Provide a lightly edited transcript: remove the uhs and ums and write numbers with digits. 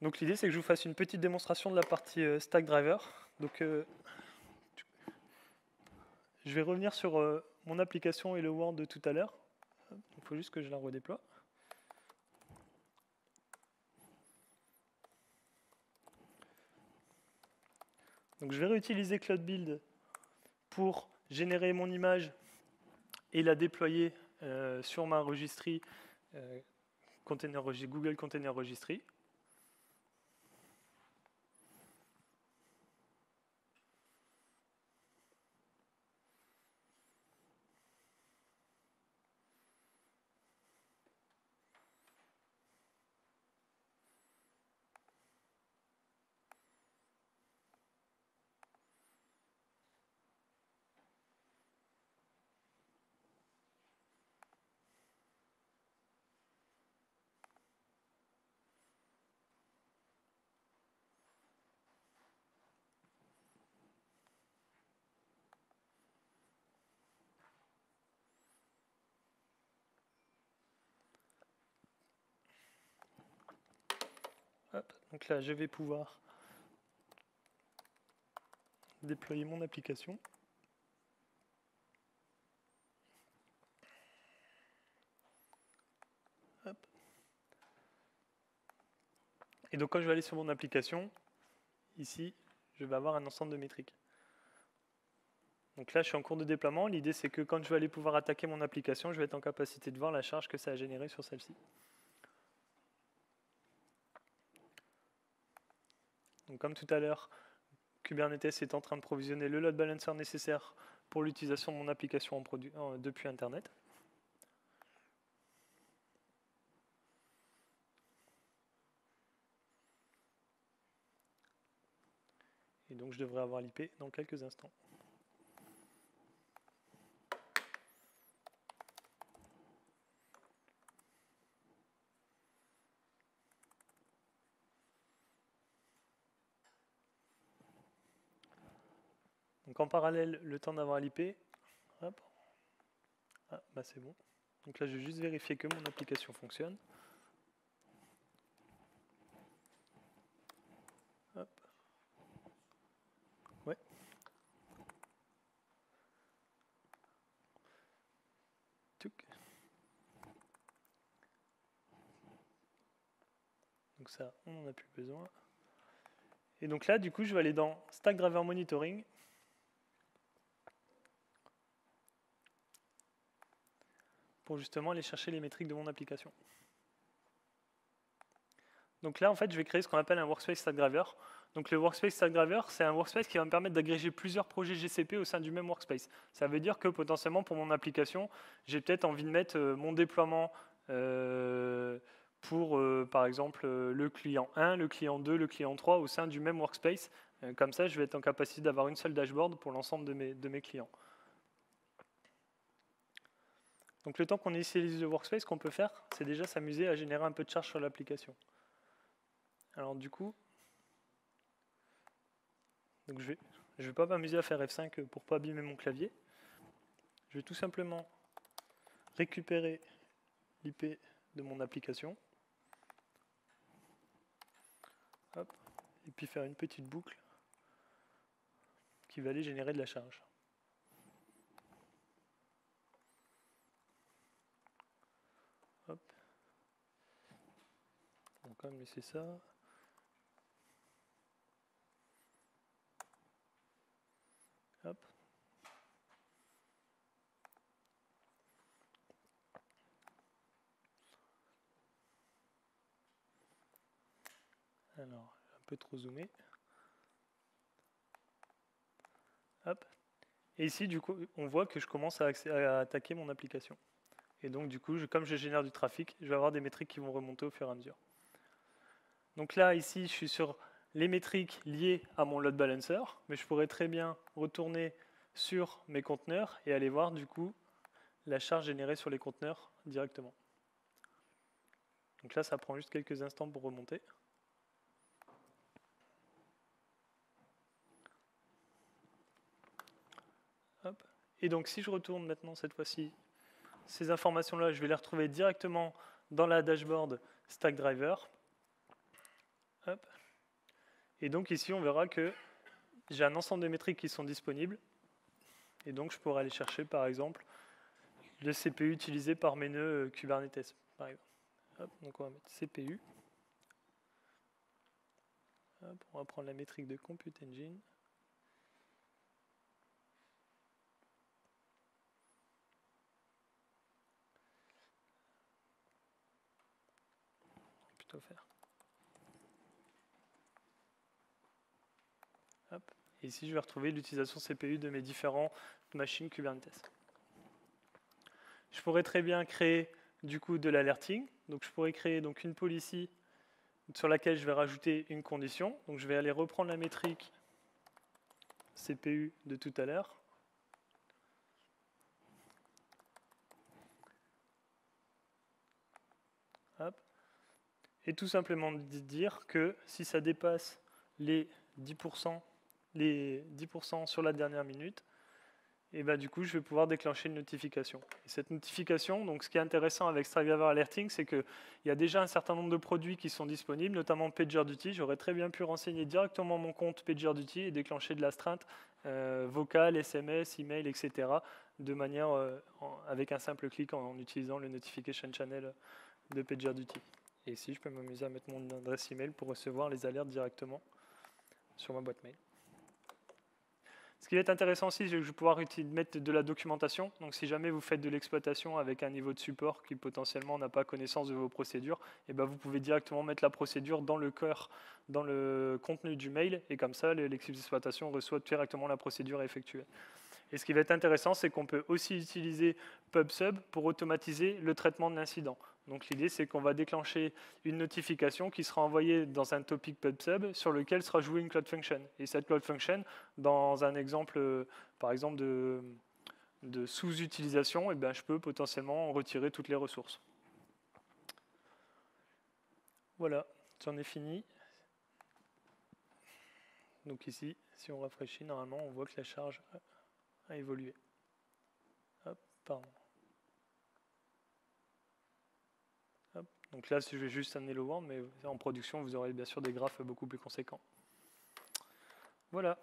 Donc l'idée, c'est que je vous fasse une petite démonstration de la partie Stackdriver. Donc je vais revenir sur mon application et le Word de tout à l'heure. Il faut juste que je la redéploie. Donc je vais réutiliser Cloud Build pour générer mon image et la déployer sur ma registry Google Container Registry. Hop, donc là, je vais pouvoir déployer mon application. Hop. Et donc quand je vais aller sur mon application, ici, je vais avoir un ensemble de métriques. Donc là, je suis en cours de déploiement. L'idée, c'est que quand je vais aller pouvoir attaquer mon application, je vais être en capacité de voir la charge que ça a générée sur celle-ci. Donc comme tout à l'heure, Kubernetes est en train de provisionner le load balancer nécessaire pour l'utilisation de mon application depuis Internet. Et donc je devrais avoir l'IP dans quelques instants. Donc en parallèle, le temps d'avoir l'IP, hop. Ah, bah c'est bon. Donc là, je vais juste vérifier que mon application fonctionne. Hop. Ouais. Tchouk. Donc ça, on n'en a plus besoin. Et donc là, du coup, je vais aller dans Stackdriver Monitoring. Pour justement aller chercher les métriques de mon application. Donc là, en fait, je vais créer ce qu'on appelle un Workspace Stackdriver. Donc le Workspace Stackdriver, c'est un workspace qui va me permettre d'agréger plusieurs projets GCP au sein du même workspace. Ça veut dire que potentiellement, pour mon application, j'ai peut-être envie de mettre mon déploiement pour, par exemple, le client 1, le client 2, le client 3 au sein du même workspace. Comme ça, je vais être en capacité d'avoir une seule dashboard pour l'ensemble de mes clients. Donc le temps qu'on initialise le workspace, ce qu'on peut faire, c'est déjà s'amuser à générer un peu de charge sur l'application. Alors du coup, donc je vais pas m'amuser à faire F5 pour pas abîmer mon clavier. Je vais tout simplement récupérer l'IP de mon application. Hop, et puis faire une petite boucle qui va aller générer de la charge. Hop. On va quand même laisser ça. Hop. Alors, un peu trop zoomé. Hop. Et ici, du coup, on voit que je commence à attaquer mon application. Et donc, du coup, comme je génère du trafic, je vais avoir des métriques qui vont remonter au fur et à mesure. Donc là, ici, je suis sur les métriques liées à mon load balancer, mais je pourrais très bien retourner sur mes conteneurs et aller voir, du coup, la charge générée sur les conteneurs directement. Donc là, ça prend juste quelques instants pour remonter. Hop. Et donc, si je retourne maintenant, cette fois-ci, ces informations-là, je vais les retrouver directement dans la dashboard Stackdriver. Hop. Et donc ici, on verra que j'ai un ensemble de métriques qui sont disponibles. Et donc, je pourrais aller chercher, par exemple, le CPU utilisé par mes nœuds Kubernetes, par exemple. Hop, donc on va mettre CPU. Hop, on va prendre la métrique de Compute Engine. On va plutôt faire. Hop. Et ici, je vais retrouver l'utilisation CPU de mes différentes machines Kubernetes. Je pourrais très bien créer du coup de l'alerting. Donc je pourrais créer donc une policy sur laquelle je vais rajouter une condition. Donc je vais aller reprendre la métrique CPU de tout à l'heure. Et tout simplement dire que si ça dépasse les 10%, sur la dernière minute, et ben du coup, je vais pouvoir déclencher une notification. Et cette notification, donc ce qui est intéressant avec Strivector Alerting, c'est qu'il y a déjà un certain nombre de produits qui sont disponibles, notamment PagerDuty. J'aurais très bien pu renseigner directement mon compte PagerDuty et déclencher de l'astreinte vocale, SMS, email, etc. de manière avec un simple clic en utilisant le Notification Channel de PagerDuty. Et ici, je peux m'amuser à mettre mon adresse email pour recevoir les alertes directement sur ma boîte mail. Ce qui va être intéressant aussi, c'est que je vais pouvoir mettre de la documentation. Donc si jamais vous faites de l'exploitation avec un niveau de support qui potentiellement n'a pas connaissance de vos procédures, et ben vous pouvez directement mettre la procédure dans le cœur, dans le contenu du mail, et comme ça, l'équipe d'exploitation reçoit directement la procédure effectuée. Et ce qui va être intéressant, c'est qu'on peut aussi utiliser PubSub pour automatiser le traitement de l'incident. Donc l'idée, c'est qu'on va déclencher une notification qui sera envoyée dans un topic PubSub sur lequel sera jouée une Cloud Function. Et cette Cloud Function, dans un exemple, par exemple, de sous-utilisation, eh bien, je peux potentiellement en retirer toutes les ressources. Voilà, j'en ai fini. Donc ici, si on rafraîchit, normalement, on voit que la charge a évolué. Hop, pardon. Hop. Donc là, je vais juste un Hello World, mais en production, vous aurez bien sûr des graphes beaucoup plus conséquents. Voilà.